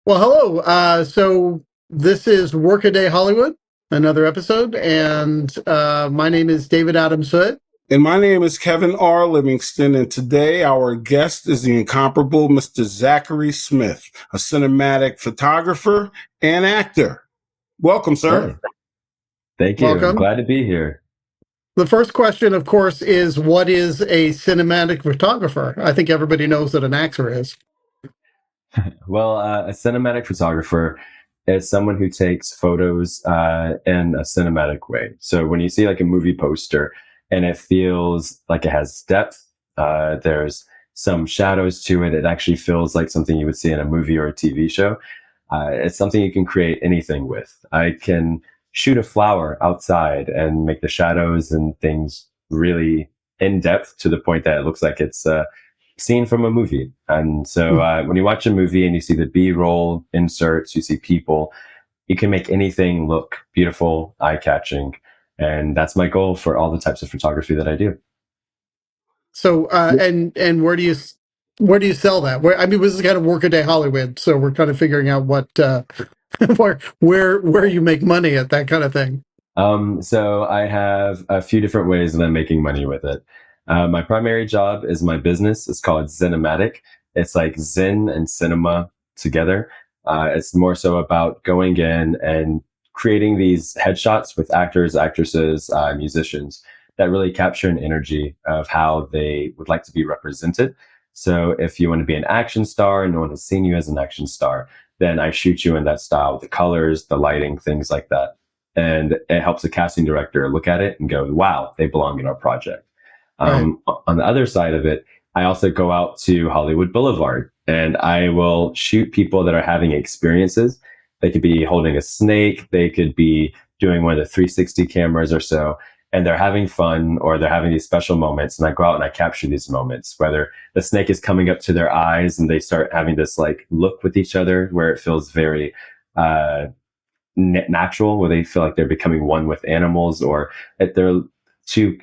Well, hello. So this is Workaday Hollywood, another episode, and my name is David Adams Hood. And my name is Kevin R. Livingston, and today our guest is the incomparable Mr. Zachary Smith, a cinematic photographer and actor. Welcome, sir. Hey, thank you. I'm Welcome. glad to be here. The first question, of course, is what is a cinematic photographer? I think everybody knows what an actor is. Well, a cinematic photographer is someone who takes photos in a cinematic way. So when you see like a movie poster and it feels like it has depth, there's some shadows to it. It actually feels like something you would see in a movie or a TV show. It's something you can create anything with. I can shoot a flower outside and make the shadows and things really in depth to the point that it looks like it's scene from a movie. And so when you watch a movie and you see the B-roll inserts, you see people, you can make anything look beautiful, eye-catching. And that's my goal for all the types of photography that I do. So, and where do you sell that? I mean, this is kind of Workaday Hollywood, so we're kind of figuring out what where you make money at that kind of thing. So I have a few different ways that I'm making money with it. My primary job is my business. It's called Zenematic. It's like Zen and cinema together. It's more so about going in and creating these headshots with actors, actresses, musicians that really capture an energy of how they would like to be represented. So if you want to be an action star and no one has seen you as an action star, then I shoot you in that style, the colors, the lighting, things like that. And it helps the casting director look at it and go, wow, they belong in our project. Right. On the other side of it, I also go out to Hollywood Boulevard and I will shoot people that are having experiences. They could be holding a snake, they could be doing one of the 360 cameras or so, and they're having fun or they're having these special moments. And I go out and I capture these moments, whether the snake is coming up to their eyes and they start having this like look with each other where it feels very natural, where they feel like they're becoming one with animals, or that they're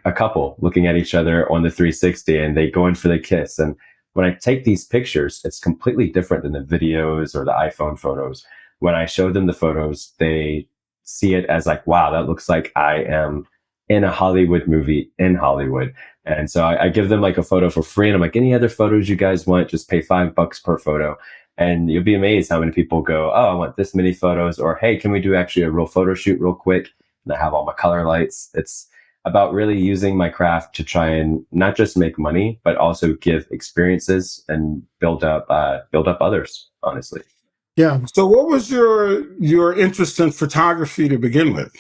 a couple looking at each other on the 360 and they go in for the kiss. And when I take these pictures, it's completely different than the videos or the iPhone photos. When I show them the photos, they see it as like, wow, that looks like I am in a Hollywood movie in Hollywood. And so I give them like a photo for free. And I'm like, any other photos you guys want, just pay $5 per photo. And you'll be amazed how many people go, oh, I want this many photos, or hey, can we do actually a real photo shoot real quick? And I have all my color lights. It's about really using my craft to try and not just make money, but also give experiences and build up others, honestly. Yeah. So what was your interest in photography to begin with?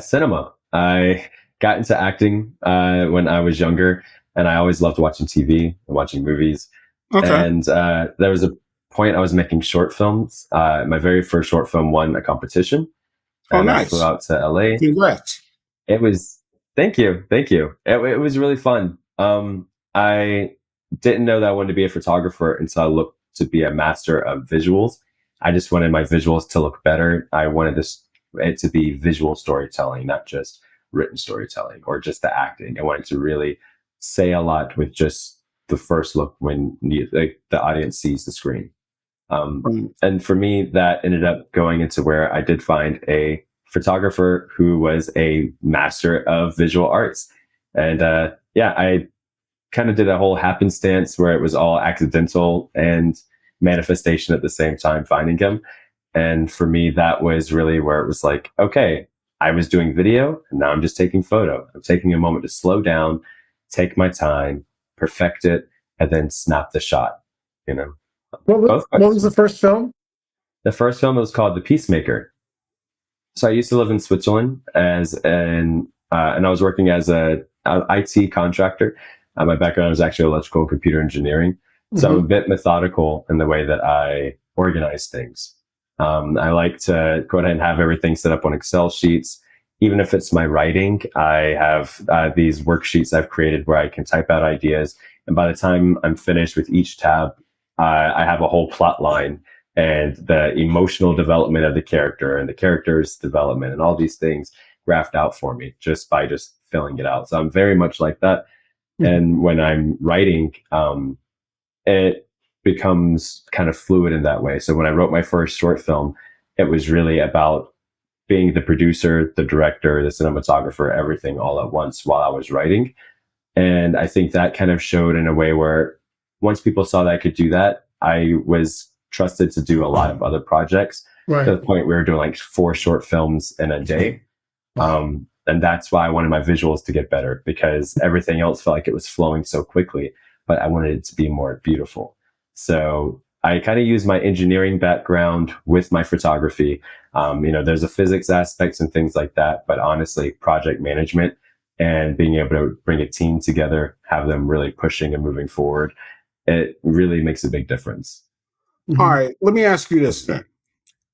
Cinema. I got into acting when I was younger, and I always loved watching TV and watching movies. Okay. And there was a point I was making short films. My very first short film won a competition. Oh, And I nice. flew out to LA. Congrats. It was, thank you. It was really fun. I didn't know that I wanted to be a photographer until I looked to be a master of visuals. I just wanted my visuals to look better. I wanted it to be visual storytelling, not just written storytelling or just the acting. I wanted to really say a lot with just the first look when the audience sees the screen. And for me, that ended up going into where I did find a photographer who was a master of visual arts. And I kind of did a whole happenstance where it was all accidental and manifestation at the same time, finding him. And for me, that was really where it was like, okay, I was doing video and now I'm just taking photo. I'm taking a moment to slow down, take my time, perfect it, and then snap the shot, you know. What was the first film? The first film was called The Peacemaker. So I used to live in Switzerland and I was working as a IT contractor. My background was actually electrical and computer engineering. So I'm a bit methodical in the way that I organize things. I like to go ahead and have everything set up on Excel sheets. Even if it's my writing, I have these worksheets I've created where I can type out ideas. And by the time I'm finished with each tab, I have a whole plot line and the emotional development of the character and the character's development and all these things graphed out for me just by filling it out. So I'm very much like that. And when I'm writing, it becomes kind of fluid in that way. So when I wrote my first short film, it was really about being the producer, the director, the cinematographer, everything all at once while I was writing. And I think that kind of showed in a way where once people saw that I could do that, I was trusted to do a lot of other projects Right. to the point where we were doing like 4 short films in a day. And that's why I wanted my visuals to get better, because everything else felt like it was flowing so quickly, but I wanted it to be more beautiful. So I kind of use my engineering background with my photography. There's a physics aspects and things like that, but honestly, project management and being able to bring a team together, have them really pushing and moving forward, it really makes a big difference. Mm-hmm. All right, let me ask you this then.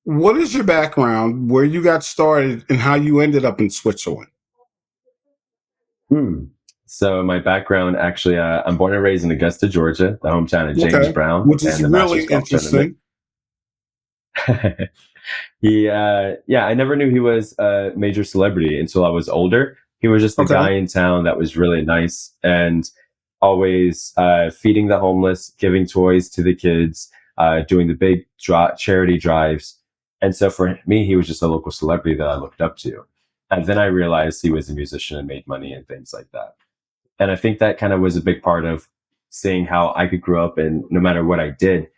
What is your background, where you got started, and how you ended up in Switzerland? So my background, actually, I'm born and raised in Augusta, Georgia, the hometown of James Brown, which is and the really Masters golf tournament. interesting. I never knew he was a major celebrity until I was older. He was just a guy in town that was really nice and always feeding the homeless, giving toys to the kids, doing the big charity drives. And so for me, he was just a local celebrity that I looked up to. And then I realized he was a musician and made money and things like that. And I think that kind of was a big part of seeing how I could grow up, and no matter what I did,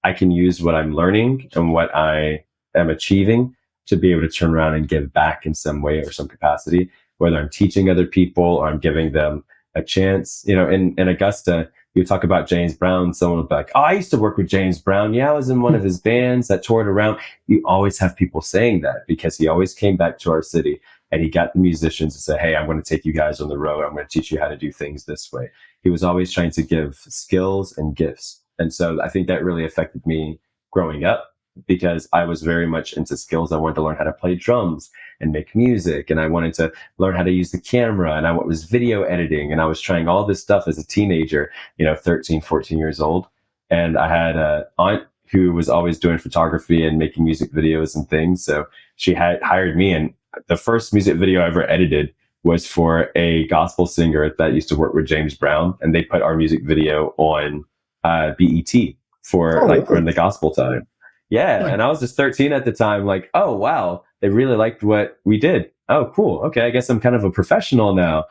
I can use what I'm learning and what I am achieving to be able to turn around and give back in some way or some capacity, whether I'm teaching other people or I'm giving them a chance. In Augusta, you talk about James Brown, someone will be like, oh, I used to work with James Brown. Yeah, I was in one of his bands that toured around. You always have people saying that because he always came back to our city and he got the musicians to say, hey, I'm going to take you guys on the road. I'm going to teach you how to do things this way. He was always trying to give skills and gifts. And so I think that really affected me growing up, because I was very much into skills. I wanted to learn how to play drums and make music, and I wanted to learn how to use the camera, and I was video editing, and I was trying all this stuff as a teenager, 13, 14 years old. And I had an aunt who was always doing photography and making music videos and things. So she had hired me, and the first music video I ever edited was for a gospel singer that used to work with James Brown, and they put our music video on BET for in the gospel time. Yeah. And I was just 13 at the time, like, oh, wow, they really liked what we did. Oh, cool. Okay. I guess I'm kind of a professional now.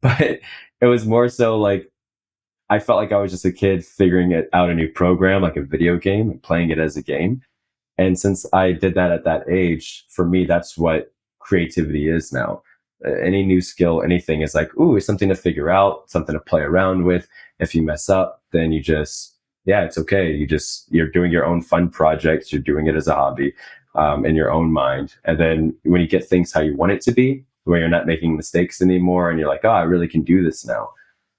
But it was more so like, I felt like I was just a kid figuring it out, a new program, like a video game, and playing it as a game. And since I did that at that age, for me, that's what creativity is now. Any new skill, anything is like, ooh, it's something to figure out, something to play around with. If you mess up, then you just, it's okay. You're doing your own fun projects. You're doing it as a hobby, in your own mind. And then when you get things how you want it to be, where you're not making mistakes anymore, and you're like, oh, I really can do this now.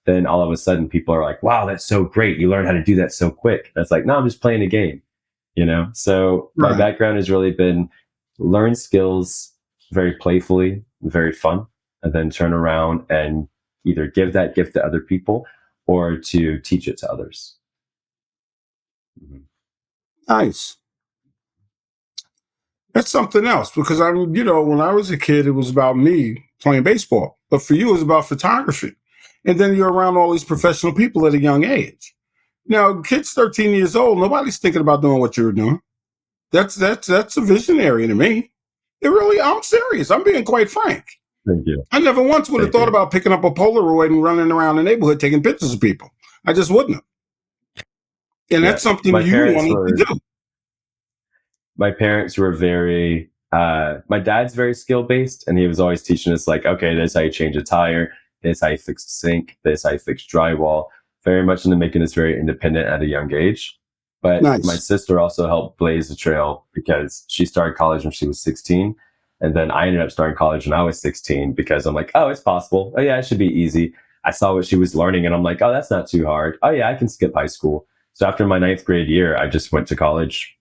Then all of a sudden people are like, wow, that's so great. You learned how to do that so quick. And it's like, no, I'm just playing a game, So my background has really been learn skills very playfully, very fun, and then turn around and either give that gift to other people or to teach it to others. Nice. That's something else, because when I was a kid, it was about me playing baseball, but for you, it was about photography. And then you're around all these professional people at a young age. Now, kids 13 years old, nobody's thinking about doing what you're doing. That's a visionary to me. I'm serious. I'm being quite frank. Thank you. I never once would have thought about picking up a Polaroid and running around the neighborhood taking pictures of people. I just wouldn't have. And that's something you wanted to do. My parents were very, my dad's very skill based, and he was always teaching us like, okay, this is how you change a tire. This is how you fix a sink. This is how you fix drywall. Very much into making us very independent at a young age. But my sister also helped blaze the trail, because she started college when she was 16. And then I ended up starting college when I was 16, because I'm like, oh, it's possible. Oh yeah, it should be easy. I saw what she was learning and I'm like, oh, that's not too hard. Oh yeah, I can skip high school. So after my 9th grade year, I just went to college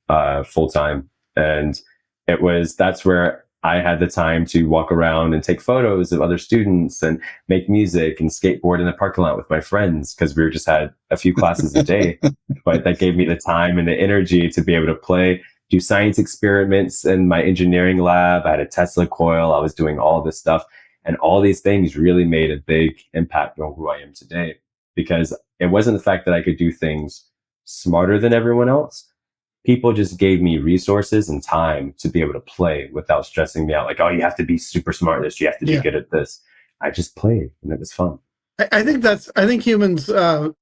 full time. And that's where I had the time to walk around and take photos of other students and make music and skateboard in the parking lot with my friends, because we just had a few classes a day. But that gave me the time and the energy to be able to play, do science experiments in my engineering lab. I had a Tesla coil. I was doing all this stuff. And all these things really made a big impact on who I am today, because it wasn't the fact that I could do things smarter than everyone else. People just gave me resources and time to be able to play without stressing me out. Like, oh, you have to be super smart at this. You have to be Yeah. good at this. I just played and it was fun. I think humans, all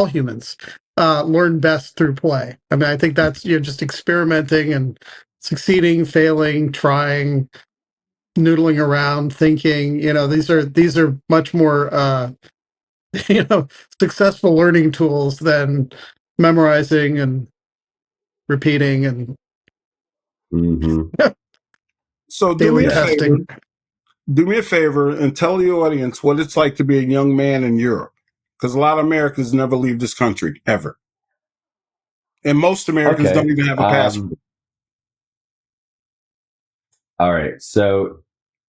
humans, learn best through play. I mean, I think that's, just experimenting and succeeding, failing, trying, noodling around, thinking. These are much more, successful learning tools than memorizing and repeating and Mm-hmm. So daily testing. do me a favor and tell the audience what it's like to be a young man in Europe. Because a lot of Americans never leave this country, ever. And most Americans Okay. don't even have a passport. All right. So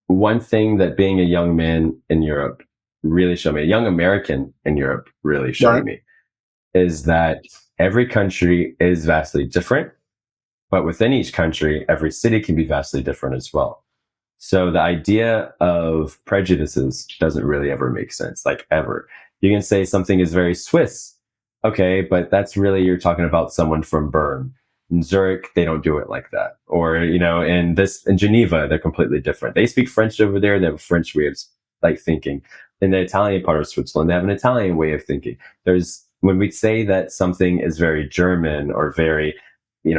one thing that being a young man in Europe really showed me, a young American in Europe really showed Right. me, is that every country is vastly different, but within each country, every city can be vastly different as well. So the idea of prejudices doesn't really ever make sense, like ever. You can say something is very Swiss, okay, but that's really, you're talking about someone from Bern. In Zurich, they don't do it like that. Or, in Geneva, they're completely different. They speak French over there. They have a French way of like thinking. In the Italian part of Switzerland, they have an Italian way of thinking. When we say that something is very German or very,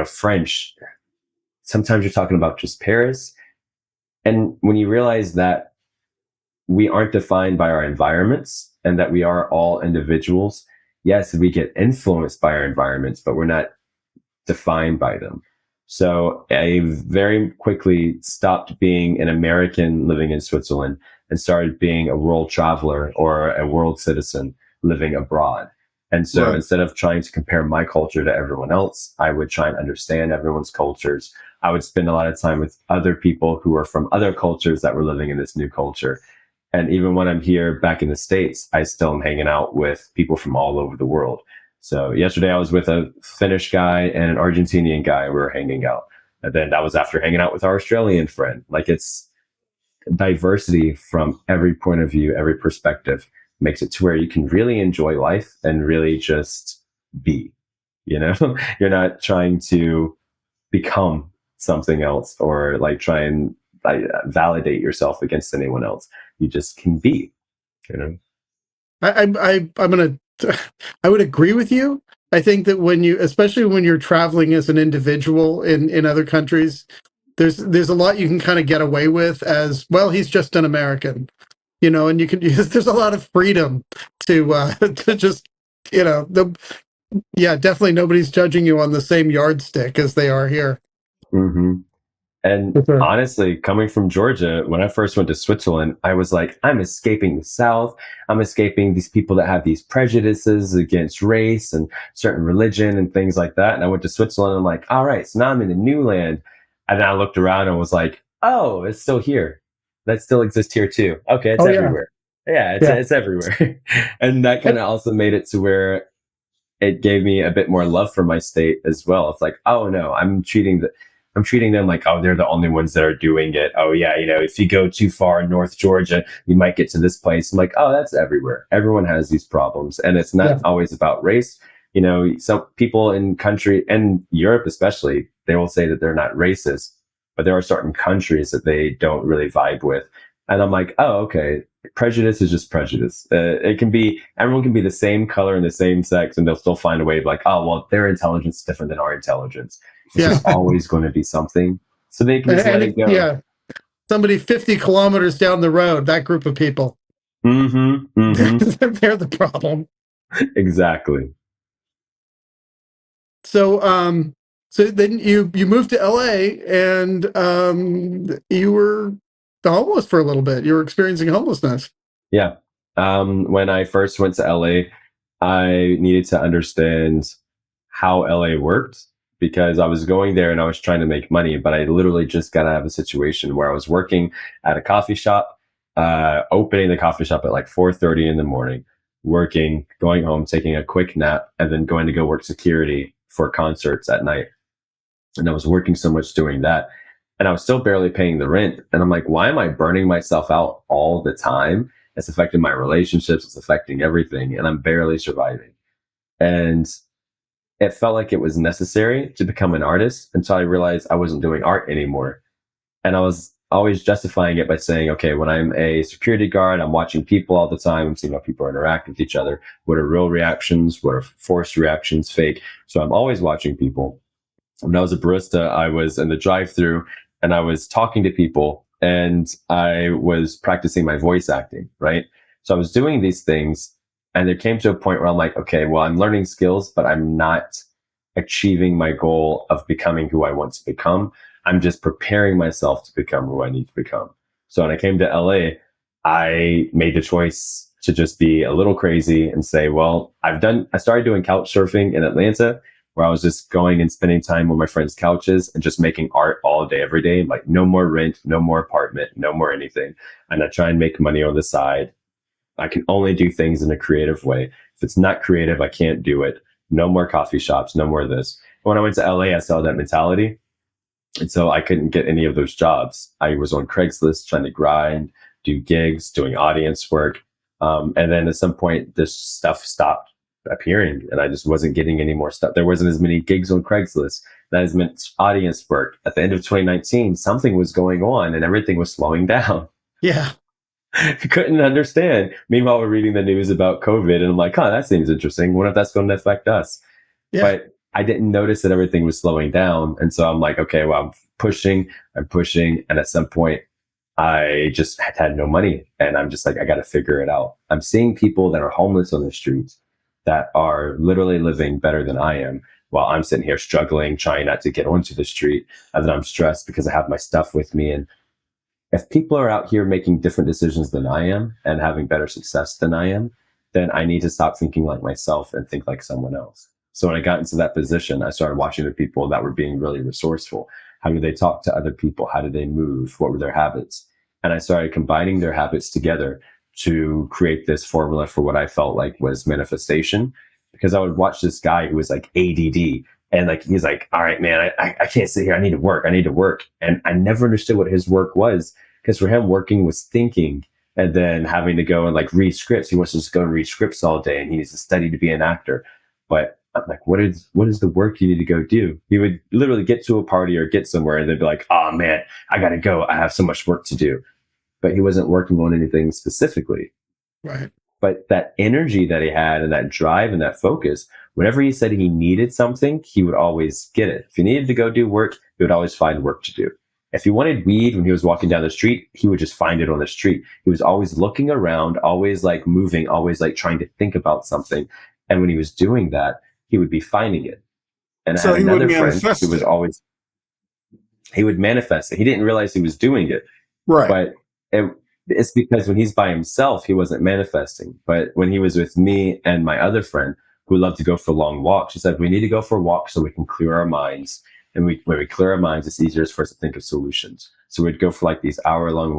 French, sometimes you're talking about just Paris. And when you realize that we aren't defined by our environments and that we are all individuals, yes, we get influenced by our environments, but we're not defined by them. So I very quickly stopped being an American living in Switzerland and started being a world traveler or a world citizen living abroad. And so instead of trying to compare my culture to everyone else, I would try and understand everyone's cultures. I would spend a lot of time with other people who are from other cultures that were living in this new culture. And even when I'm here back in the States, I still am hanging out with people from all over the world. So yesterday I was with a Finnish guy and an Argentinian guy. We were hanging out. And then that was after hanging out with our Australian friend. Like, it's diversity from every point of view, every perspective makes it to where you can really enjoy life and really just be, you're not trying to become something else or like try and validate yourself against anyone else. You just can be, I'm gonna. I would agree with you. I think that especially when you're traveling as an individual in other countries, there's a lot you can kind of get away with as well. He's just an American, and you can there's a lot of freedom to to just definitely nobody's judging you on the same yardstick as they are here. Mm-hmm. And Sure. honestly, coming from Georgia, when I first went to Switzerland, I was like, I'm escaping the South. I'm escaping these people that have these prejudices against race and certain religion and things like that. And I went to Switzerland and I'm like, all right, so now I'm in a new land. And then I looked around and was like, oh, it's still here. That still exists here too. Okay, it's everywhere. Yeah, it's everywhere. And that kind of also made it to where it gave me a bit more love for my state as well. It's like, oh no, I'm treating them like, oh, they're the only ones that are doing it. Oh yeah, if you go too far in North Georgia, you might get to this place. I'm like, oh, that's everywhere. Everyone has these problems, and it's not always about race. Some people in country and Europe especially, they will say that they're not racist, but there are certain countries that they don't really vibe with. And I'm like, oh, okay. Prejudice is just prejudice. Everyone can be the same color and the same sex, and they'll still find a way of like, oh, well, their intelligence is different than our intelligence. It's just always going to be something. So they can just let it go. Yeah. Somebody 50 kilometers down the road, that group of people. Mm-hmm. Mm-hmm. They're the problem. Exactly. So then you moved to LA and you were homeless for a little bit. You were experiencing homelessness. Yeah. When I first went to LA, I needed to understand how LA worked because I was going there and I was trying to make money, but I literally just got out of a situation where I was working at a coffee shop, opening the coffee shop at like 4:30 in the morning, working, going home, taking a quick nap, and then going to go work security for concerts at night. And I was working so much doing that. And I was still barely paying the rent. And I'm like, why am I burning myself out all the time? It's affecting my relationships. It's affecting everything. And I'm barely surviving. And it felt like it was necessary to become an artist until I realized I wasn't doing art anymore. And I was always justifying it by saying, okay, when I'm a security guard, I'm watching people all the time. I'm seeing how people interact with each other. What are real reactions? What are forced reactions, fake? So I'm always watching people. When I was a barista, I was in the drive-through and I was talking to people and I was practicing my voice acting, right? So I was doing these things and there came to a point where I'm like, okay, well, I'm learning skills, but I'm not achieving my goal of becoming who I want to become. I'm just preparing myself to become who I need to become. So when I came to LA, I made the choice to just be a little crazy and say, well, I started doing couch surfing in Atlanta, where I was just going and spending time on my friends' couches and just making art all day, every day. Like no more rent, no more apartment, no more anything. And I try and make money on the side. I can only do things in a creative way. If it's not creative, I can't do it. No more coffee shops, no more of this. When I went to LA, I saw that mentality. And so I couldn't get any of those jobs. I was on Craigslist trying to grind, do gigs, doing audience work. And then at some point, this stuff stopped appearing and I just wasn't getting any more stuff. There wasn't as many gigs on Craigslist, not as much audience work. At the end of 2019, something was going on and everything was slowing down. Yeah. Couldn't understand. Meanwhile, we're reading the news about COVID and I'm like, huh, that seems interesting. What if that's going to affect us? Yeah. But I didn't notice that everything was slowing down. And so I'm like, okay, well, I'm pushing. And at some point, I just had no money. And I'm just like, I got to figure it out. I'm seeing people that are homeless on the streets that are literally living better than I am while I'm sitting here struggling, trying not to get onto the street. And then I'm stressed because I have my stuff with me. And if people are out here making different decisions than I am and having better success than I am, then I need to stop thinking like myself and think like someone else. So when I got into that position, I started watching the people that were being really resourceful. How did they talk to other people? How did they move? What were their habits? And I started combining their habits together to create this formula for what I felt like was manifestation. Because I would watch this guy who was like ADD and like, he's like, all right, man, I can't sit here. I need to work. And I never understood what his work was because for him, working was thinking and then having to go and like read scripts. He wants to just go and read scripts all day and he needs to study to be an actor. But I'm like, what is the work you need to go do? He would literally get to a party or get somewhere and they'd be like, oh man, I got to go. I have so much work to do. But he wasn't working on anything specifically. Right. But that energy that he had and that drive and that focus, whenever he said he needed something, he would always get it. If he needed to go do work, he would always find work to do. If he wanted weed when he was walking down the street, he would just find it on the street. He was always looking around, always like moving, always like trying to think about something. And when he was doing that, he would be finding it. And So I had he would another friend manifest who was it. always, he would manifest it. He didn't realize he was doing it. Right. But it's because when he's by himself, he wasn't manifesting. But when he was with me and my other friend who loved to go for long walks, she said, we need to go for walks so we can clear our minds. And when we clear our minds, it's easier for us to think of solutions. So we'd go for like these 2-hour-long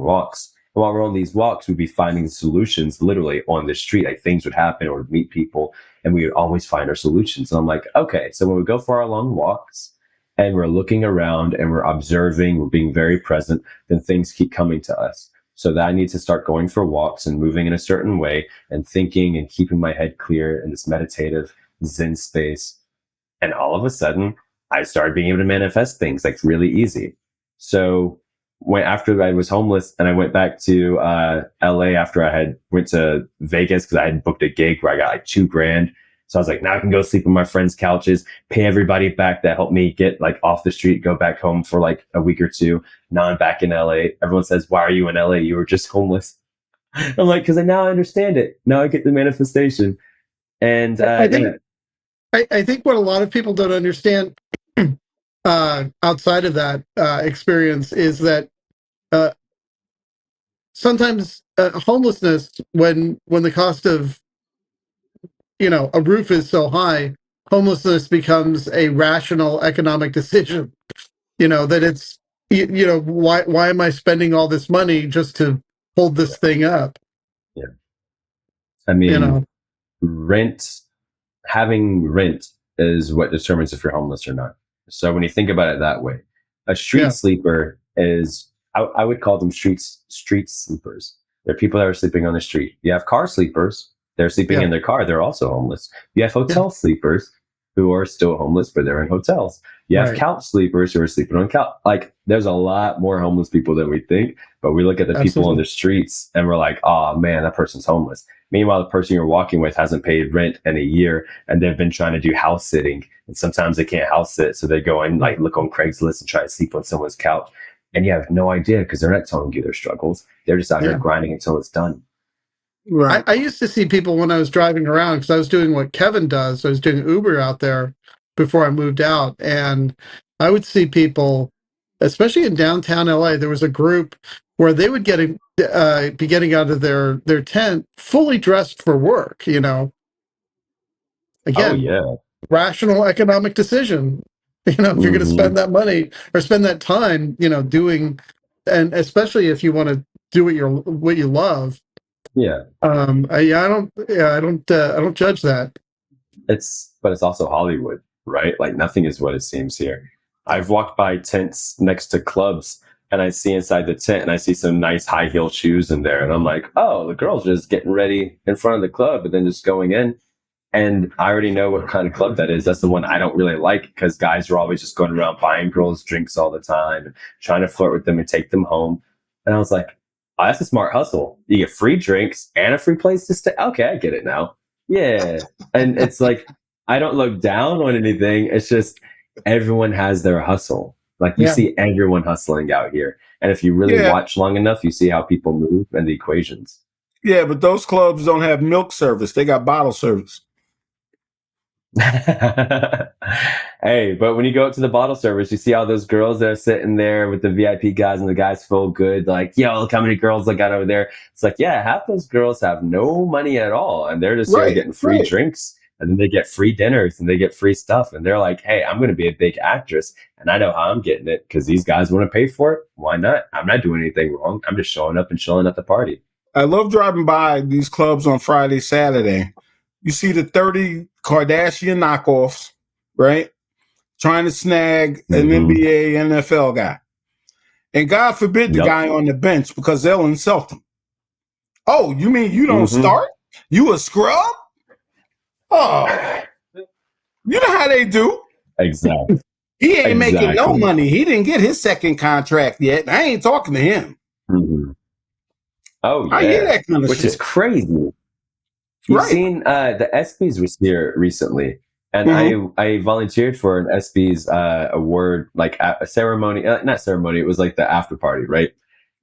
walks. And while we're on these walks, we'd be finding solutions literally on the street. Like things would happen or we'd meet people and we would always find our solutions. And I'm like, okay, so when we go for our long walks, and we're looking around and we're observing, we're being very present, then things keep coming to us. So that I need to start going for walks and moving in a certain way and thinking and keeping my head clear in this meditative Zen space. And all of a sudden, I started being able to manifest things like really easy. So after I was homeless and I went back to LA after I had went to Vegas because I had booked a gig where I got like $2,000. So I was like, now I can go sleep on my friends' couches, pay everybody back that helped me get like off the street, go back home for like a week or two. Now I'm back in LA. Everyone says, why are you in LA? You were just homeless. I'm like, because now I understand it. Now I get the manifestation. And I think what a lot of people don't understand outside of that experience is that sometimes homelessness, when the cost of a roof is so high, homelessness becomes a rational economic decision. That it's why am I spending all this money just to hold this thing up? Yeah, I mean, having rent is what determines if you're homeless or not. So when you think about it that way, a street sleeper is, I would call them street sleepers. They're people that are sleeping on the street. You have car sleepers. They're sleeping in their car. They're also homeless. You have hotel sleepers. who are still homeless, but they're in hotels. You have Right. couch sleepers who are sleeping on couch. Like, there's a lot more homeless people than we think, but we look at the people on Absolutely. the streets and we're like, oh man, that person's homeless. Meanwhile, the person you're walking with hasn't paid rent in a year and they've been trying to do house sitting. And sometimes they can't house sit. So they go and like look on Craigslist and try to sleep on someone's couch. And you have no idea because they're not telling you their struggles. They're just out here Yeah. grinding until it's done. Right. I used to see people when I was driving around because I was doing what Kevin does. I was doing Uber out there before I moved out. And I would see people, especially in downtown LA, there was a group where they would be getting out of their tent fully dressed for work, you know. Oh, Again, yeah. rational economic decision. You know, if you're going to Mm-hmm. spend that money or spend that time, you know, doing, and especially if you want to do what you love. Yeah. I don't judge that. But it's also Hollywood, right? Like nothing is what it seems here. I've walked by tents next to clubs and I see inside the tent and I see some nice high heel shoes in there. And I'm like, oh, the girls just getting ready in front of the club and then just going in. And I already know what kind of club that is. That's the one I don't really like because guys are always just going around buying girls drinks all the time and trying to flirt with them and take them home. And I was like, oh, that's a smart hustle. You get free drinks and a free place to stay. Okay, I get it now. Yeah. And it's like, I don't look down on anything. It's just everyone has their hustle. Like you Yeah. see everyone hustling out here. And if you really watch long enough, you see how people move and the equations. Yeah, but those clubs don't have milk service. They got bottle service. Hey, but when you go up to the bottle service, you see all those girls that are sitting there with the VIP guys, and the guys feel good. Like, yo, look how many girls I got over there. It's like, yeah, half those girls have no money at all, and they're just here getting free drinks, and then they get free dinners, and they get free stuff, and they're like, hey, I'm going to be a big actress, and I know how I'm getting it because these guys want to pay for it. Why not? I'm not doing anything wrong. I'm just showing up and chilling at the party. I love driving by these clubs on Friday, Saturday. You see the 30 Kardashian knockoffs, right? Trying to snag an NBA, NFL guy. And God forbid the guy on the bench because they'll insult him. Oh, you mean you don't start? You a scrub? Oh, you know how they do. Exactly. He ain't making no money. He didn't get his second contract yet. I ain't talking to him. Oh, yeah. I hear that kind of Which shit. is crazy. You've seen the ESPYs was here recently, and I volunteered for an ESPYs award, like a ceremony, not ceremony. It was like the after party, right?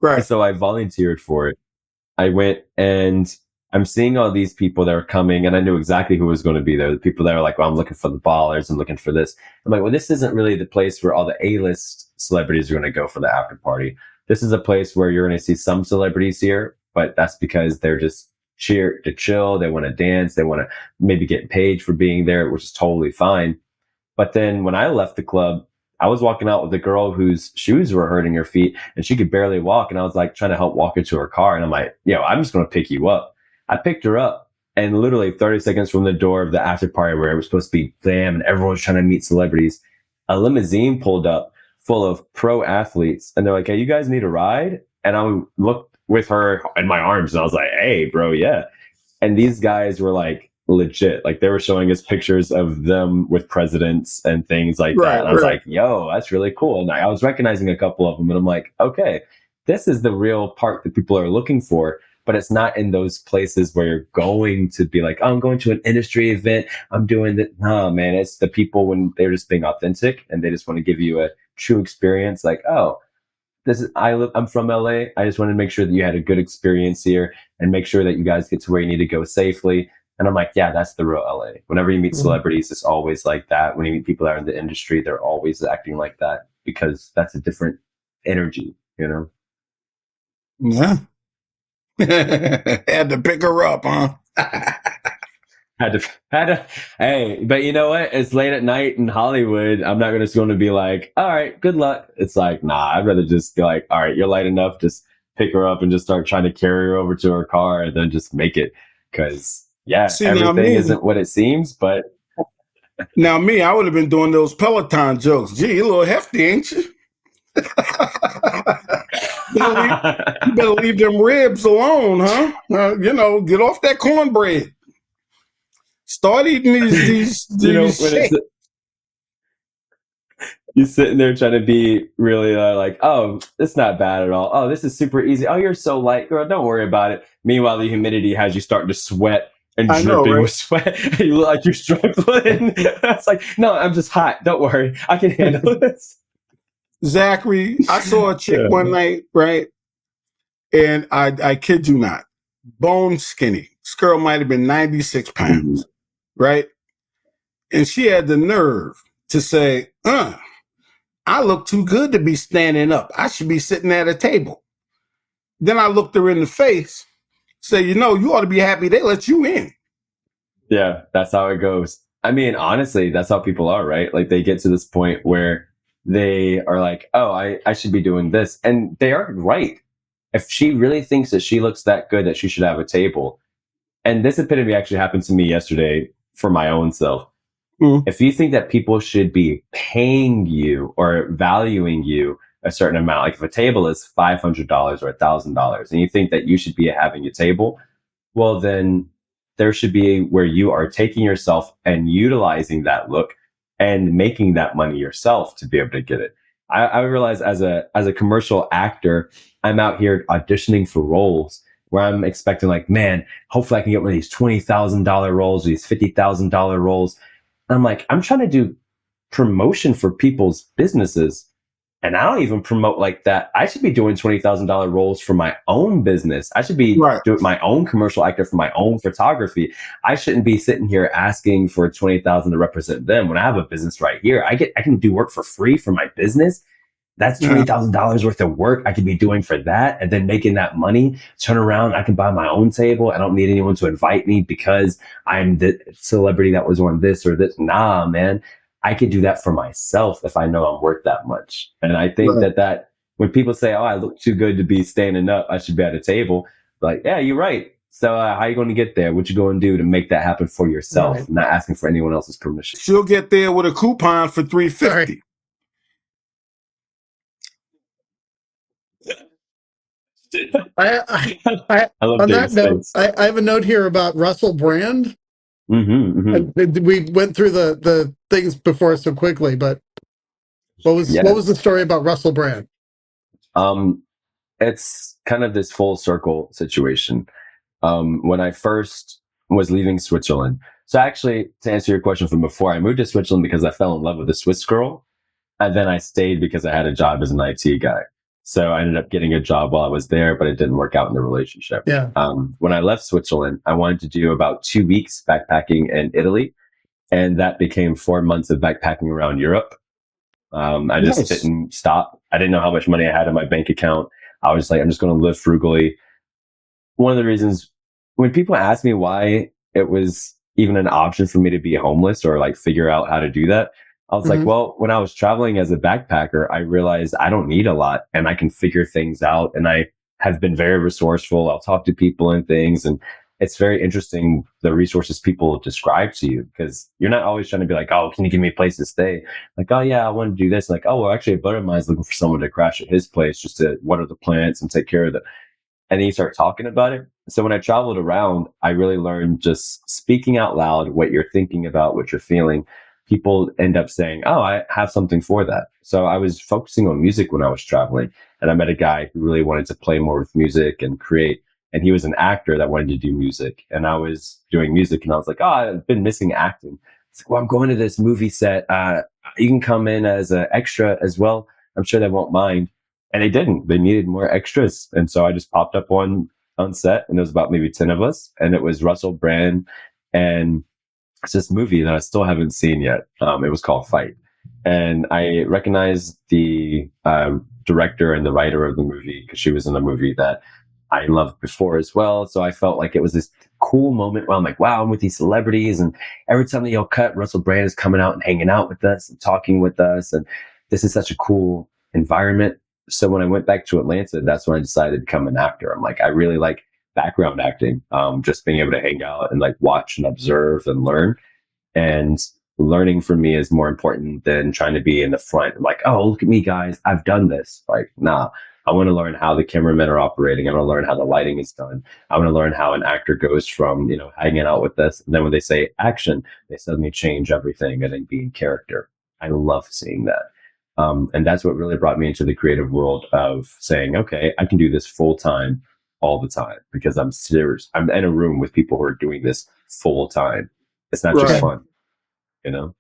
Right. And so I volunteered for it. I went and I'm seeing all these people that are coming, and I knew exactly who was going to be there. The people that are like, well, I'm looking for the ballers, I'm looking for this. I'm like, well, this isn't really the place where all the A-list celebrities are going to go for the after party. This is a place where you're going to see some celebrities here, but that's because they're just cheer to chill. They want to dance. They want to maybe get paid for being there, which is totally fine. But then when I left the club, I was walking out with a girl whose shoes were hurting her feet and she could barely walk. And I was like trying to help walk her to her car. And I'm like, I'm just going to pick you up. I picked her up and literally 30 seconds from the door of the after party where it was supposed to be bam and everyone was trying to meet celebrities, a limousine pulled up full of pro athletes. And they're like, hey, you guys need a ride? And I looked with her in my arms and I was like, hey, bro, yeah. And these guys were like legit. Like they were showing us pictures of them with presidents and things like that. And I was like, yo, that's really cool. And I was recognizing a couple of them and I'm like, okay, this is the real part that people are looking for. But it's not in those places where you're going to be like, oh, I'm going to an industry event. I'm doing that. No, man, it's the people when they're just being authentic and they just want to give you a true experience. Like, oh, I'm from LA. I just wanted to make sure that you had a good experience here and make sure that you guys get to where you need to go safely. And I'm like, yeah, that's the real LA. Whenever you meet celebrities, it's always like that. When you meet people that are in the industry, they're always acting like that because that's a different energy, you know? Yeah. Had to pick her up, huh? Had to. Hey, but you know what? It's late at night in Hollywood. I'm not going to be like, all right, good luck. It's like, nah, I'd rather just be like, all right, you're light enough. Just pick her up and just start trying to carry her over to her car and then just make it. Because, everything isn't what it seems, but. Now, I would have been doing those Peloton jokes. Gee, you're a little hefty, ain't you? You better leave them ribs alone, huh? Get off that cornbread. Start eating these You know, these when it's shit. you're sitting there trying to be really like, oh, it's not bad at all. Oh, this is super easy. Oh, you're so light, girl. Don't worry about it. Meanwhile, the humidity has you starting to sweat and I know, dripping right? with sweat. And you look like you're struggling. It's like, no, I'm just hot. Don't worry. I can handle this. Zachary, I saw a chick Yeah. one night, right? And I kid you not, bone skinny. This girl might have been 96 pounds, right? And she had the nerve to say, I look too good to be standing up. I should be sitting at a table. Then I looked her in the face, say, you ought to be happy they let you in. Yeah, that's how it goes. I mean, honestly, that's how people are, right? Like they get to this point where they are like, oh, I should be doing this. And they are right. If she really thinks that she looks that good that she should have a table. And this epitome actually happened to me yesterday for my own self. If you think that people should be paying you or valuing you a certain amount, like if a table is $500 or $1,000, and you think that you should be having a table, well, then there should be where you are taking yourself and utilizing that look and making that money yourself to be able to get it. I realize as a commercial actor, I'm out here auditioning for roles where I'm expecting like, man, hopefully I can get one of these $20,000 roles, these $50,000 roles. I'm like, I'm trying to do promotion for people's businesses. And I don't even promote like that. I should be doing $20,000 roles for my own business. I should be doing my own commercial actor for my own photography. I shouldn't be sitting here asking for $20,000 to represent them. When I have a business right here, I can do work for free for my business. That's $20,000 worth of work I could be doing for that, and then making that money, turn around, I can buy my own table. I don't need anyone to invite me because I'm the celebrity that was on this or this. Nah, man, I could do that for myself if I know I'm worth that much. And I think that when people say, oh, I look too good to be standing up, I should be at a table. Like, yeah, you're right. So how are you going to get there? What you going to do to make that happen for yourself, not asking for anyone else's permission? She'll get there with a coupon for $350. I love on that David's note, face. I have a note here about Russell Brand. Mm-hmm. We went through the things before so quickly, but what was the story about Russell Brand? It's kind of this full circle situation. When I first was leaving Switzerland, so actually to answer your question from before, I moved to Switzerland because I fell in love with a Swiss girl, and then I stayed because I had a job as an IT guy. So I ended up getting a job while I was there, but it didn't work out in the relationship. Yeah. When I left Switzerland, I wanted to do about 2 weeks backpacking in Italy, and that became 4 months of backpacking around Europe. I just didn't stop. I didn't know how much money I had in my bank account. I was like, I'm just going to live frugally. One of the reasons when people ask me why it was even an option for me to be homeless or like figure out how to do that, I was like, well, when I was traveling as a backpacker, I realized I don't need a lot and I can figure things out. And I have been very resourceful. I'll talk to people and things. And it's very interesting the resources people describe to you, because you're not always trying to be like, oh, can you give me a place to stay? Like, oh, yeah, I want to do this. Like, oh, well, actually, a buddy of mine is looking for someone to crash at his place just to water the plants and take care of the. And then you start talking about it. So when I traveled around, I really learned just speaking out loud what you're thinking about, what you're feeling. People end up saying, oh, I have something for that. So I was focusing on music when I was traveling. And I met a guy who really wanted to play more with music and create. And he was an actor that wanted to do music. And I was doing music, and I was like, oh, I've been missing acting. It's like, well, I'm going to this movie set. You can come in as an extra as well. I'm sure they won't mind. And they didn't. They needed more extras. And so I just popped up on set, and there was about maybe 10 of us. And it was Russell Brand and it's this movie that I still haven't seen yet. It was called Fight. And I recognized the director and the writer of the movie because she was in a movie that I loved before as well. So I felt like it was this cool moment where I'm like, wow, I'm with these celebrities. And every time they all cut, Russell Brand is coming out and hanging out with us and talking with us. And this is such a cool environment. So when I went back to Atlanta, that's when I decided to become an actor. I'm like, I really like background acting, just being able to hang out and like watch and observe and learn. And learning for me is more important than trying to be in the front. I'm like, oh, look at me, guys, I've done this. Like, nah, I want to learn how the cameramen are operating. I want to learn how the lighting is done. I want to learn how an actor goes from, hanging out with this. And then when they say action, they suddenly change everything and then be in character. I love seeing that. And that's what really brought me into the creative world of saying, okay, I can do this full time all the time because I'm serious. I'm in a room with people who are doing this full time. It's not just Right. fun, you know?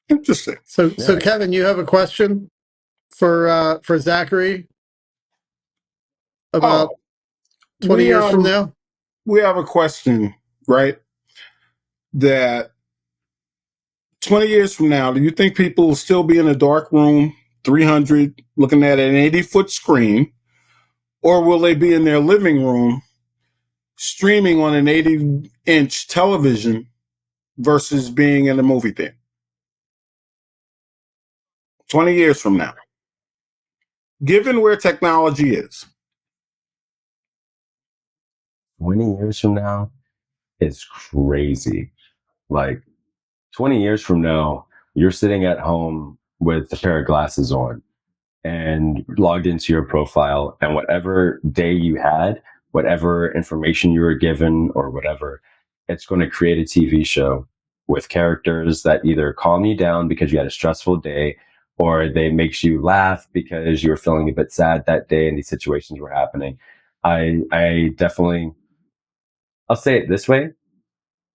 Interesting. So Yeah. Kevin, you have a question for Zachary about Oh, 20 we years from now? we have a question, right? That 20 years from now, do you think people will still be in a dark room, 300, looking at an 80-foot screen, or will they be in their living room streaming on an 80-inch television versus being in a movie theater? 20 years from now, given where technology is. 20 years from now is crazy. Like 20 years from now, you're sitting at home with a pair of glasses on and logged into your profile, and whatever day you had, whatever information you were given or whatever, it's going to create a TV show with characters that either calm you down because you had a stressful day, or they makes you laugh because you were feeling a bit sad that day and these situations were happening. I definitely, I'll say it this way.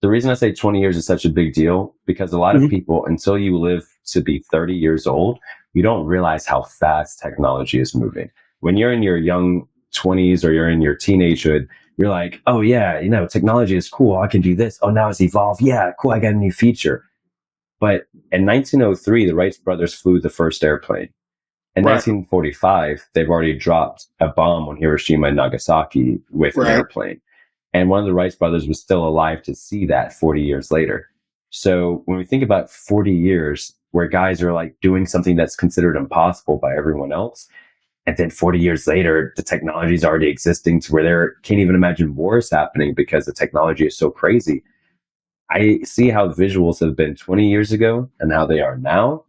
The reason I say 20 years is such a big deal, because a lot of Mhm. people, until you live to be 30 years old, you don't realize how fast technology is moving. When you're in your young 20s or you're in your teenagehood, you're like, oh yeah, technology is cool. I can do this. Oh, now it's evolved. Yeah, cool. I got a new feature. But in 1903, the Wright brothers flew the first airplane. In Right, 1945, they've already dropped a bomb on Hiroshima and Nagasaki with an right. airplane. And one of the Wright brothers was still alive to see that 40 years later. So when we think about 40 years where guys are like doing something that's considered impossible by everyone else, and then 40 years later, the technology is already existing to where they can't even imagine wars happening because the technology is so crazy. I see how visuals have been 20 years ago and how they are now,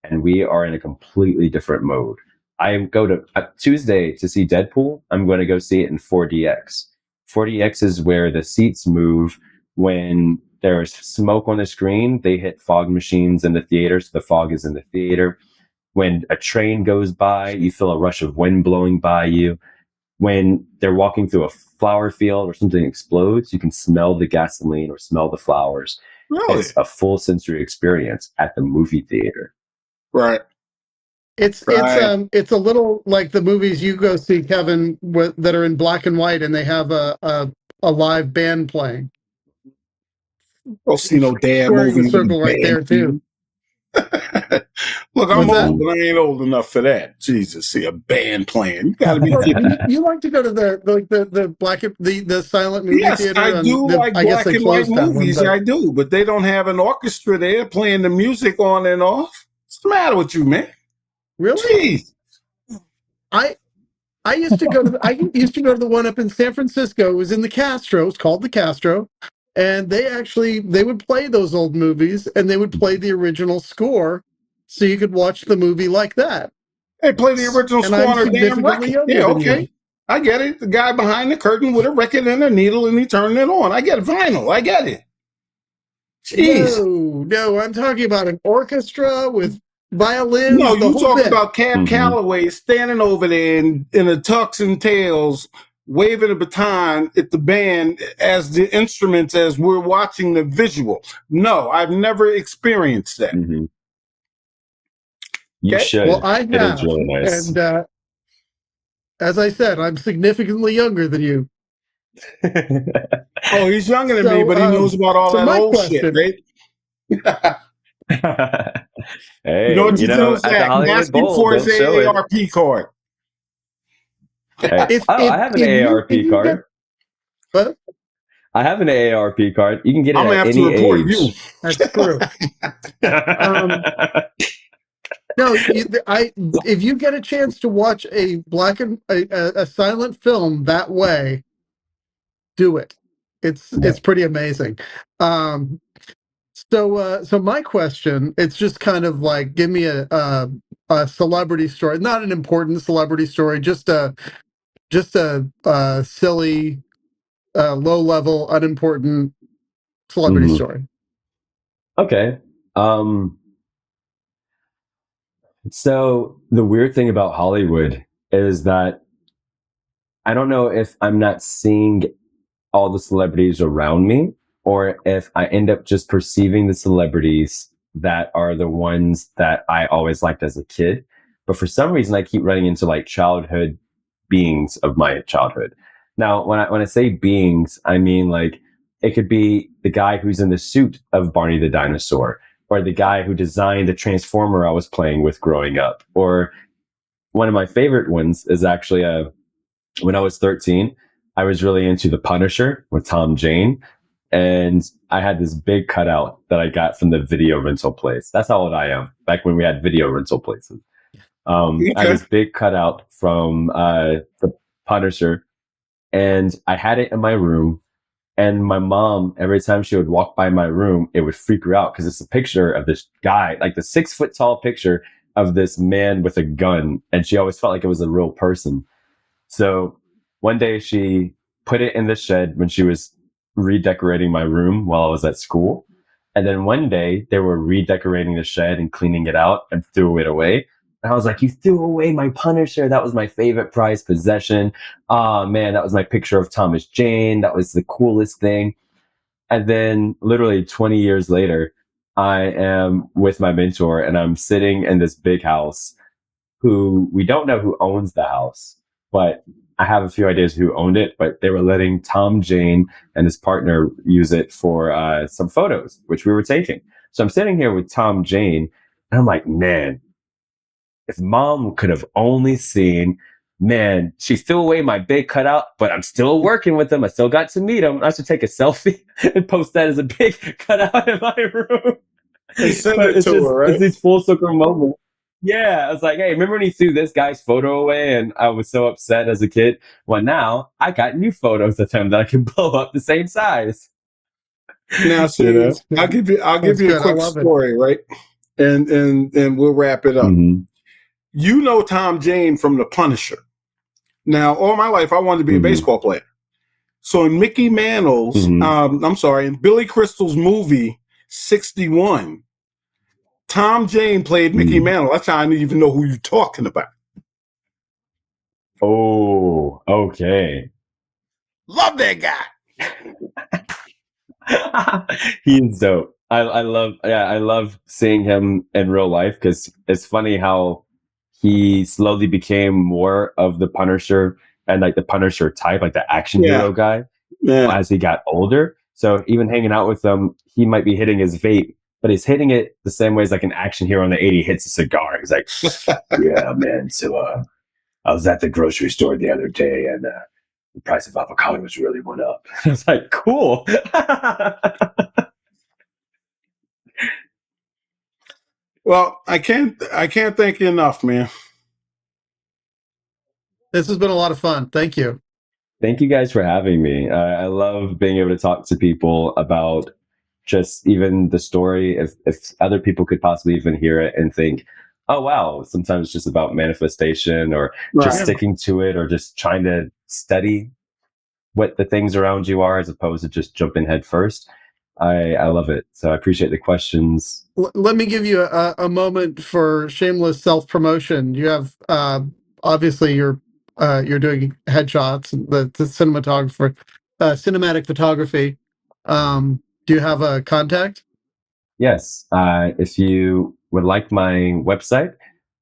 and we are in a completely different mode. I go to Tuesday to see Deadpool. I'm going to go see it in 4DX. 4DX is where the seats move when there's smoke on the screen. They hit fog machines in the theater, so the fog is in the theater. When a train goes by, you feel a rush of wind blowing by you. When they're walking through a flower field or something explodes, you can smell the gasoline or smell the flowers. Really? It's a full sensory experience at the movie theater. Right, It's right. it's a little like the movies you go see, Kevin, that are in black and white, and they have a live band playing. Don't see no damn Squaring the movie with a circle right there band too. playing. Look, I'm What's that? old, but I ain't old enough for that. Jesus, see a band playing. You gotta be Well, kidding. you like to go to the black the silent movie Yes, I theater, and do like I guess black they and white closed that one, movies. but I do, but they don't have an orchestra there playing the music on and off. What's the matter with you, man? really, Jeez. I I used to go to the one up in San Francisco. It was in the Castro. It's called the Castro, and they would play those old movies, and they would play the original score, so you could watch the movie like that. They play the original And score I'm on a damn significantly record. younger Yeah, than you. okay. I get it. The guy behind the curtain with a record and a needle and he turning it on. I get vinyl. I get it. Jeez. No, I'm talking about an orchestra with No, violins, the you whole talk bit. about Cab Mhm. Calloway standing over there in a tux and tails, waving a baton at the band as the instruments as we're watching the visual. No, I've never experienced that. Mhm. You Okay. Well, should. I It is have, really nice. and as I said, I'm significantly younger than you. Oh, he's younger than me, So, but he knows about all so that my old shit, question, right? You know Hey, what you do, at the Zach? Hollywood Ask him Bowl, for his don't show it. AARP card. Hey, oh, I have an if AARP you get, card. but I have an AARP card. You can get it I'm gonna at have to any report you. age. that's true. Um, no, if you get a chance to watch a a silent film that way, do it. It's Yeah. pretty amazing. Um, So my question, it's just kind of like, give me a celebrity story, not an important celebrity story, just a silly, low level, unimportant celebrity Mhm. story. Okay. So the weird thing about Hollywood is that I don't know if I'm not seeing all the celebrities around me, or if I end up just perceiving the celebrities that are the ones that I always liked as a kid. But for some reason, I keep running into like childhood beings of my childhood. Now, when I say beings, I mean like it could be the guy who's in the suit of Barney the dinosaur, or the guy who designed the transformer I was playing with growing up, or one of my favorite ones is actually when I was 13, I was really into The Punisher with Tom Jane. And I had this big cutout that I got from the video rental place. That's how old I am, back when we had video rental places. I had Okay. this big cutout from The Punisher, and I had it in my room. And my mom, every time she would walk by my room, it would freak her out because it's a picture of this guy, like the 6 foot tall picture of this man with a gun. And she always felt like it was a real person. So one day she put it in the shed when she was redecorating my room while I was at school. And then one day they were redecorating the shed and cleaning it out and threw it away. And I was like, "You threw away my Punisher. That was my favorite prized possession. Oh man, that was my picture of Thomas Jane. That was the coolest thing." And then literally 20 years later, I am with my mentor and I'm sitting in this big house who we don't know who owns the house, but I have a few ideas who owned it, but they were letting Tom Jane and his partner use it for some photos, which we were taking. So I'm sitting here with Tom Jane, and I'm like, man, if mom could have only seen, man, she threw away my big cutout, but I'm still working with him. I still got to meet him. I should take a selfie and post that as a big cutout in my room. And send But it to her, it's right? these full circle moments. Yeah, I was like, hey, remember when he threw this guy's photo away and I was so upset as a kid? Well, now I got new photos of him that I can blow up the same size. Now, You see, know? That's good. I'll give That's you a good. I quick love it. story, right? And we'll wrap it up. Mm-hmm. You know Tom Jane from The Punisher. Now, all my life, I wanted to be a Mm-hmm. baseball player. So in Mickey Mantle's, Mm-hmm. in Billy Crystal's movie 61, Tom Jane played Mickey Mm-hmm. Mantle. That's how I didn't even know who you're talking about. Oh, okay. Love that guy. He's dope. I love seeing him in real life because it's funny how he slowly became more of the Punisher and like the Punisher type, like the action Yeah, hero guy yeah. as he got older. So even hanging out with him, he might be hitting his vape, but he's hitting it the same way as like an action hero in the 80s hits a cigar. He's like, yeah, man. So I was at the grocery store the other day and the price of avocados really went up. I was like, cool. Well, I can't thank you enough, man. This has been a lot of fun. Thank you. Thank you guys for having me. I love being able to talk to people about just even the story. If other people could possibly even hear it and think, oh, wow, sometimes it's just about manifestation or just Right. sticking to it or just trying to study what the things around you are as opposed to just jumping head first. I love it. So I appreciate the questions. Let me give you a moment for shameless self promotion. You have obviously you're doing headshots, the cinematographer, cinematic photography. Do you have a contact? Yes. If you would like my website,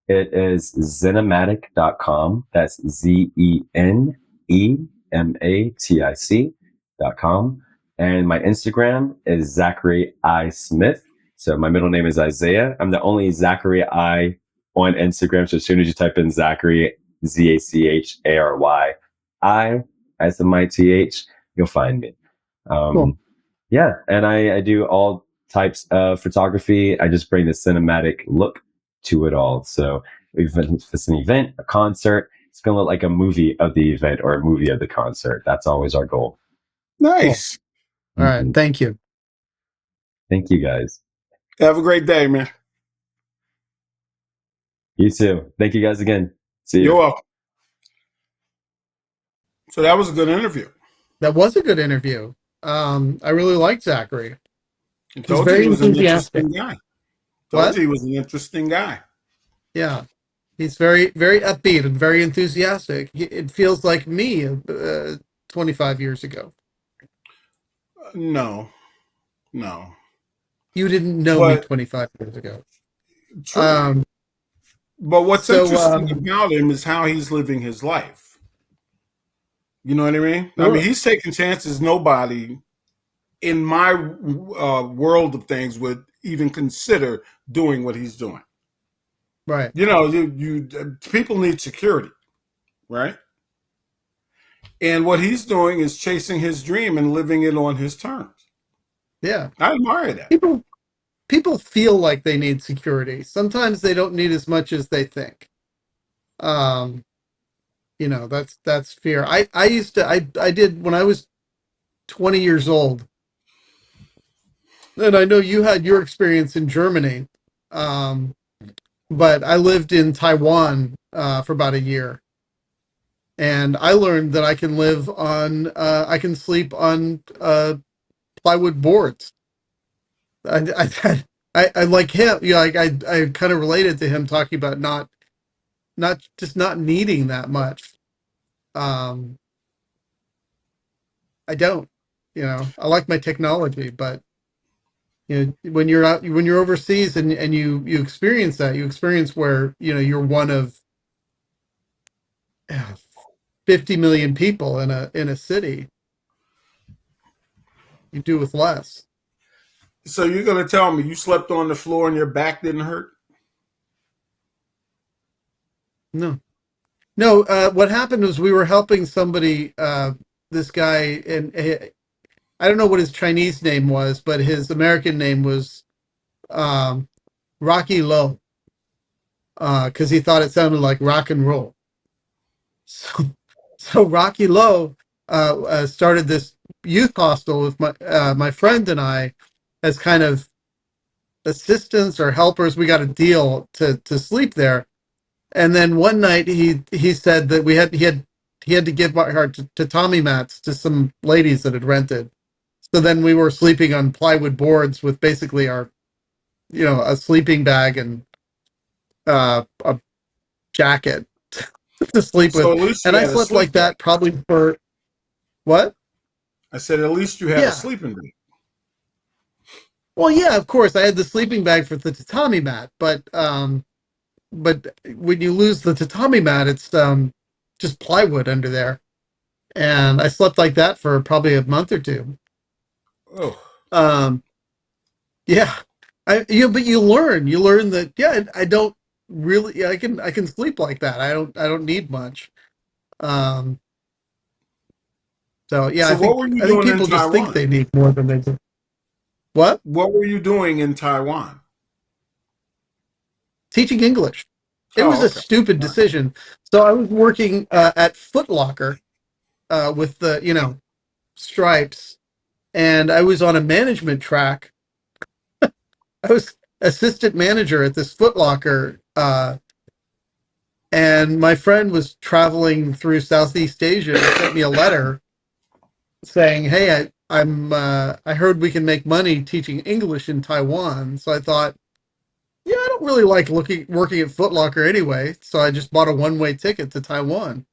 it is zenematic.com. That's ZENEMATIC.com. And my Instagram is Zachary I Smith. So my middle name is Isaiah. I'm the only Zachary I on Instagram. So as soon as you type in Zachary, ZACHARY, SMITH, you'll find me. Cool. Yeah. And I do all types of photography. I just bring the cinematic look to it all. So if it's an event, a concert, it's going to look like a movie of the event or a movie of the concert. That's always our goal. Nice. All right. Thank you. Thank you guys. Have a great day, man. You too. Thank you guys again. See you. You're welcome. So that was a good interview. That was a good interview. I really liked Zachary. I He's told you very he was an enthusiastic. interesting guy. Told What? you he was an interesting guy. Yeah. He's very, very upbeat and very enthusiastic. It feels like me 25 years ago. No, no. You didn't know me But 25 years ago. true. Um, But what's so, interesting about him is how he's living his life. You know what I mean? I mean, sure. he's taking chances nobody in my world of things would even consider doing what he's doing. Right. You know, people need security, right? And what he's doing is chasing his dream and living it on his terms. Yeah. I admire that. People feel like they need security. Sometimes they don't need as much as they think. Um, that's fear. I did when I was 20 years old, and I know you had your experience in Germany. Um, but I lived in Taiwan for about a year, and I learned that I can sleep on plywood boards. I like him, like I kind of related to him talking about not needing that much. Um, I don't, I like my technology, but when you're overseas and you experience that, you experience where, you're one of 50 million people in a city, you do with less. So you're going to tell me you slept on the floor and your back didn't hurt? No, no. What happened was we were helping somebody. This guy, and I don't know what his Chinese name was, but his American name was um, Rocky Low, because he thought it sounded like rock and roll. So, so Rocky Low started this youth hostel with my friend and I as kind of assistants or helpers. We got a deal to sleep there. And then one night he said that he had to give our tatami mats to some ladies that had rented. So then we were sleeping on plywood boards with basically our, a sleeping bag and a jacket to sleep So with. at least And you I had a slept sleep like bag. that probably for what? I said at least you had a Yeah. sleeping bag. Well, yeah, of course I had the sleeping bag for the tatami mat, but when you lose the tatami mat, it's just plywood under there. And I slept like that for probably a month or two. Oh, Um, yeah, but you learn that, yeah, I don't really, I can sleep like that. I don't need much. Um, so yeah, so what were you I think doing in people just think Taiwan? they need more than they do. What? What were you doing in Taiwan? Teaching English. It was Oh, a okay. stupid All right. decision. So I was working at Foot Locker with the, stripes, and I was on a management track. I was assistant manager at this Foot Locker, and my friend was traveling through Southeast Asia and sent me a letter saying, "Hey, I heard we can make money teaching English in Taiwan." So I thought, yeah, I don't really like working at Foot Locker anyway, so I just bought a one-way ticket to Taiwan.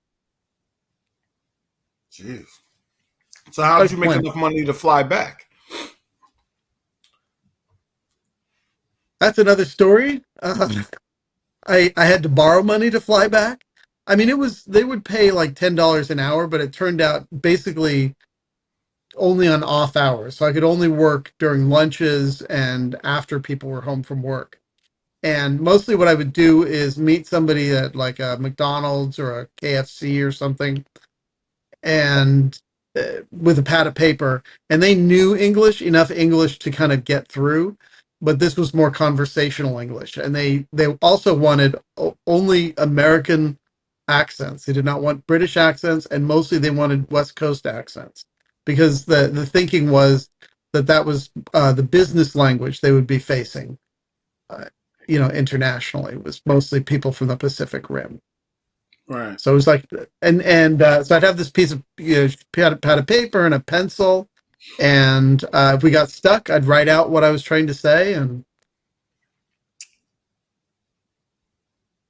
Jeez. So how I did you make went. enough money to fly back? That's another story. I had to borrow money to fly back. I mean, they would pay like $10 an hour, but it turned out basically only on off hours. So I could only work during lunches and after people were home from work. And mostly what I would do is meet somebody at like a McDonald's or a KFC or something, and with a pad of paper, and they knew enough English to kind of get through, but this was more conversational English, and they also wanted only American accents. They did not want British accents, and mostly they wanted West Coast accents, because the thinking was that was the business language they would be facing, uh, internationally. It was mostly people from the Pacific Rim. Right. So it was like, and so I'd have this piece of pad of paper and a pencil, and if we got stuck, I'd write out what I was trying to say, and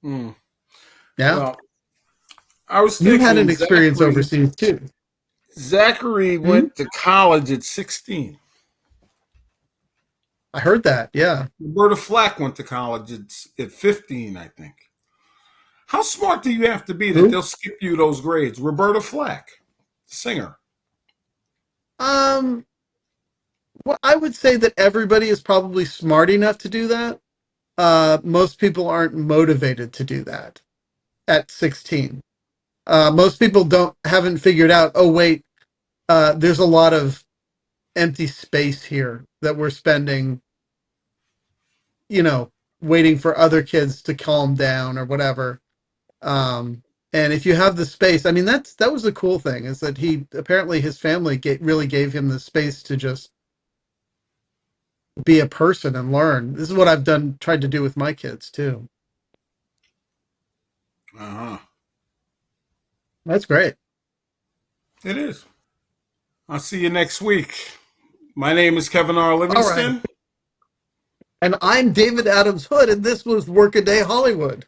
Mm. yeah, Well, I was you had thinking an experience Zachary. overseas too. Zachary Hmm? went to college at 16. I heard that. Yeah. Roberta Flack went to college at 15, I think. How smart do you have to be that Who? they'll skip you those grades? Roberta Flack, singer. Um. Well, I would say that everybody is probably smart enough to do that. Most people aren't motivated to do that at 16. Most people haven't figured out, oh wait, there's a lot of empty space here that we're spending, you know, waiting for other kids to calm down or whatever. Um, and if you have the space, I mean, that was the cool thing, is that he apparently his family really gave him the space to just be a person and learn. This is what I've tried to do with my kids too. Uh-huh. That's great. It is. I'll see you next week. My name is Kevin R. All right. Livingston. And I'm David Adams Hood, and this was Workaday Hollywood.